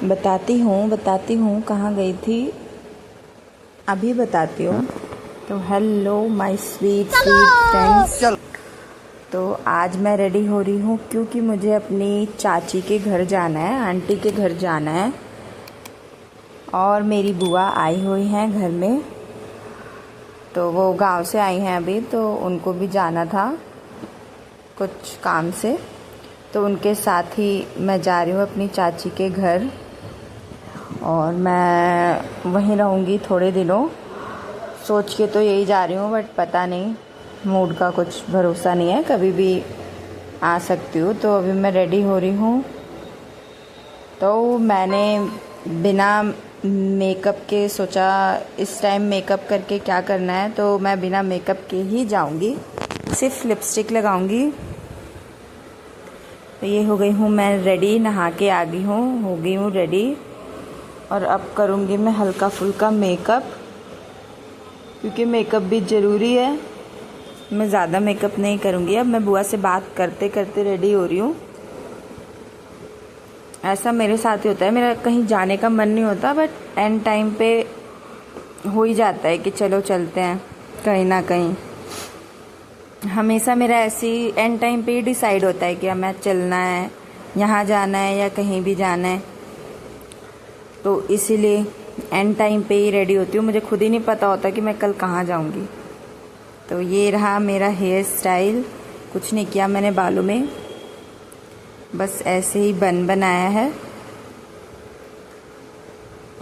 बताती हूँ कहाँ गई थी, अभी बताती हूँ। तो हेलो माय स्वीट फ्रेंड्स। तो आज मैं रेडी हो रही हूँ क्योंकि मुझे अपनी चाची के घर जाना है, आंटी के घर जाना है। और मेरी बुआ आई हुई हैं घर में, तो वो गांव से आई हैं अभी, तो उनको भी जाना था कुछ काम से, तो उनके साथ ही मैं जा रही हूँ अपनी चाची के घर। और मैं वहीं रहूँगी थोड़े दिनों, सोच के तो यही जा रही हूँ, बट पता नहीं, मूड का कुछ भरोसा नहीं है, कभी भी आ सकती हूँ। तो अभी मैं रेडी हो रही हूँ। तो मैंने बिना मेकअप के सोचा इस टाइम मेकअप करके क्या करना है, तो मैं बिना मेकअप के ही जाऊँगी, सिर्फ लिपस्टिक लगाऊँगी। तो ये हो गई हूँ मैं रेडी, नहा के आ गई हूँ, हो गई हूँ रेडी। और अब करूँगी मैं हल्का फुल्का मेकअप, क्योंकि मेकअप भी ज़रूरी है। मैं ज़्यादा मेकअप नहीं करूँगी। अब मैं बुआ से बात करते करते रेडी हो रही हूँ। ऐसा मेरे साथ ही होता है, मेरा कहीं जाने का मन नहीं होता, बट एंड टाइम पे हो ही जाता है कि चलो चलते हैं कहीं ना कहीं। हमेशा मेरा ऐसी एंड टाइम पे ही डिसाइड होता है कि हमें चलना है, यहाँ जाना है या कहीं भी जाना है। तो इसीलिए एंड टाइम पे ही रेडी होती हूँ, मुझे खुद ही नहीं पता होता कि मैं कल कहाँ जाऊँगी। तो ये रहा मेरा हेयर स्टाइल, कुछ नहीं किया मैंने बालों में, बस ऐसे ही बन बनाया है।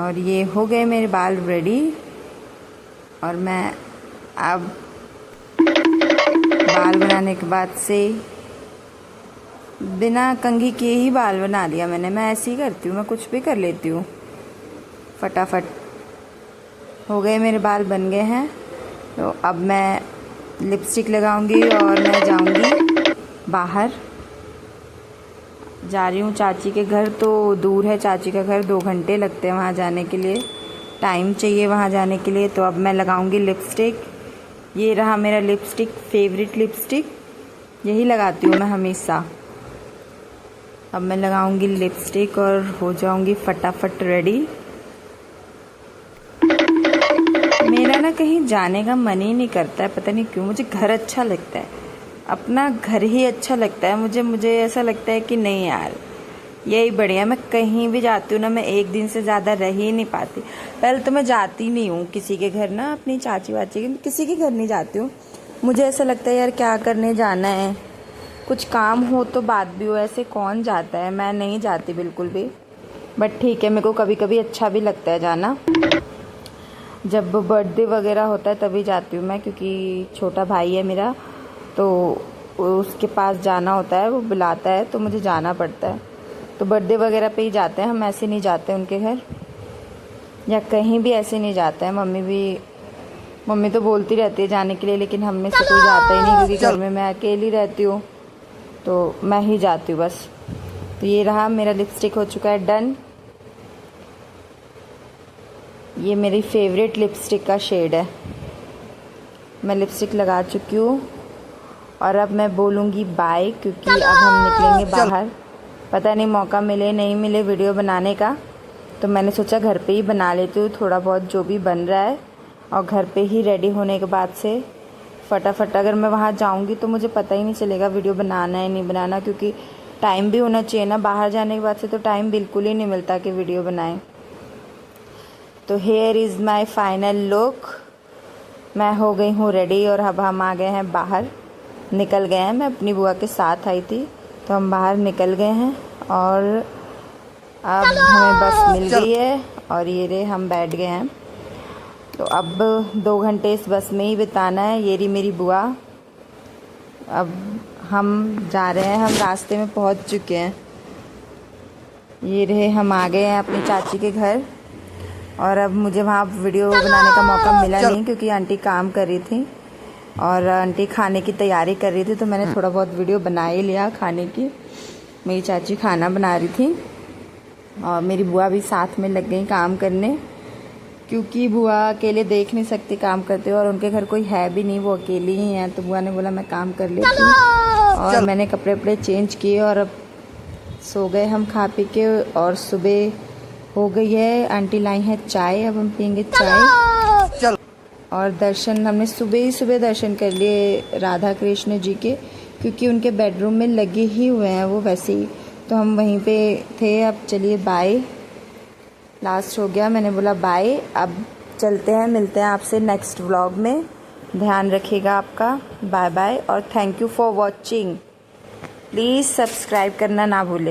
और ये हो गए मेरे बाल रेडी। और मैं अब बाल बनाने के बाद से बिना कंघी किए ही बाल बना लिया मैंने। मैं ऐसे ही करती हूँ, मैं कुछ भी कर लेती हूँ फटाफट। हो गए मेरे बाल, बन गए हैं। तो अब मैं लिपस्टिक लगाऊंगी और मैं जाऊंगी बाहर। जा रही हूँ चाची के घर, तो दूर है चाची का घर, 2 घंटे लगते हैं वहाँ जाने के लिए, टाइम चाहिए वहाँ जाने के लिए। तो अब मैं लगाऊंगी लिपस्टिक। ये रहा मेरा लिपस्टिक, फेवरेट लिपस्टिक, यही लगाती हूँ मैं हमेशा। अब मैं लगाऊंगी लिपस्टिक और हो जाऊंगी फटाफट रेडी। मेरा ना कहीं जाने का मन ही नहीं करता है, पता नहीं क्यों। मुझे घर अच्छा लगता है, अपना घर ही अच्छा लगता है मुझे ऐसा लगता है कि नहीं यार, यही बढ़िया। मैं कहीं भी जाती हूँ ना, मैं एक दिन से ज़्यादा रह ही नहीं पाती। पहले तो मैं जाती नहीं हूँ किसी के घर ना, अपनी चाची वाची के किसी के घर नहीं जाती हूँ। मुझे ऐसा लगता है यार क्या करने जाना है, कुछ काम हो तो बात भी हो, ऐसे कौन जाता है। मैं नहीं जाती बिल्कुल भी, बट ठीक है, मेरे को कभी कभी अच्छा भी लगता है जाना। जब बर्थडे वगैरह होता है तभी जाती हूँ मैं, क्योंकि छोटा भाई है मेरा, तो उसके पास जाना होता है, वो बुलाता है तो मुझे जाना पड़ता है। तो बर्थडे वगैरह पे ही जाते हैं हम, ऐसे नहीं जाते उनके घर, या कहीं भी ऐसे नहीं जाते हैं। मम्मी तो बोलती रहती है जाने के लिए, लेकिन हम में से कोई जाता ही नहीं, क्योंकि घर में मैं अकेली रहती हूँ, तो मैं ही जाती हूँ बस। तो ये रहा मेरा लिपस्टिक हो चुका है डन। ये मेरी फेवरेट लिपस्टिक का शेड है। मैं लिपस्टिक लगा चुकी हूँ और अब मैं बोलूँगी बाय, क्योंकि अब हम निकलेंगे बाहर। पता नहीं मौका मिले नहीं मिले वीडियो बनाने का, तो मैंने सोचा घर पे ही बना लेती हूँ थोड़ा बहुत जो भी बन रहा है। और घर पे ही रेडी होने के बाद से फटाफट, अगर मैं वहाँ जाऊँगी तो मुझे पता ही नहीं चलेगा वीडियो बनाना है नहीं बनाना, क्योंकि टाइम भी होना चाहिए ना। बाहर जाने के बाद से तो टाइम बिल्कुल ही नहीं मिलता कि वीडियो बनाएं। तो here is my final look. मैं हो गई हूँ रेडी और अब हम आ गए हैं बाहर, निकल गए हैं। मैं अपनी बुआ के साथ आई थी, तो हम बाहर निकल गए हैं। और अब हमें बस मिल गई है और ये रे हम बैठ गए हैं। तो अब 2 घंटे इस बस में ही बिताना है। ये रही मेरी बुआ। अब हम जा रहे हैं, हम रास्ते में पहुंच चुके हैं। ये रहे हम आ गए हैं अपनी चाची के घर। और अब मुझे वहाँ वीडियो बनाने का मौका मिला नहीं, क्योंकि आंटी काम कर रही थी और आंटी खाने की तैयारी कर रही थी, तो मैंने थोड़ा बहुत वीडियो बना ही लिया खाने की। मेरी चाची खाना बना रही थी और मेरी बुआ भी साथ में लग गई काम करने, क्योंकि बुआ अकेले देख नहीं सकती काम करते, और उनके घर कोई है भी नहीं, वो अकेली ही हैं। तो बुआ ने बोला मैं काम कर लेती हूँ। और मैंने कपड़े वपड़े चेंज किए और अब सो गए हम खा पी के। और सुबह हो गई है। आंटी लाई है चाय, अब हम पियेंगे चाय। चल। और दर्शन हमने सुबह ही सुबह दर्शन कर लिए राधा कृष्ण जी के, क्योंकि उनके बेडरूम में लगे ही हुए हैं वो वैसे ही, तो हम वहीं पे थे। अब चलिए बाय, लास्ट हो गया, मैंने बोला बाय। अब चलते हैं, मिलते हैं आपसे नेक्स्ट व्लॉग में। ध्यान रखिएगा आपका। बाय बाय और thank you for watching. Please subscribe करना ना भूलें।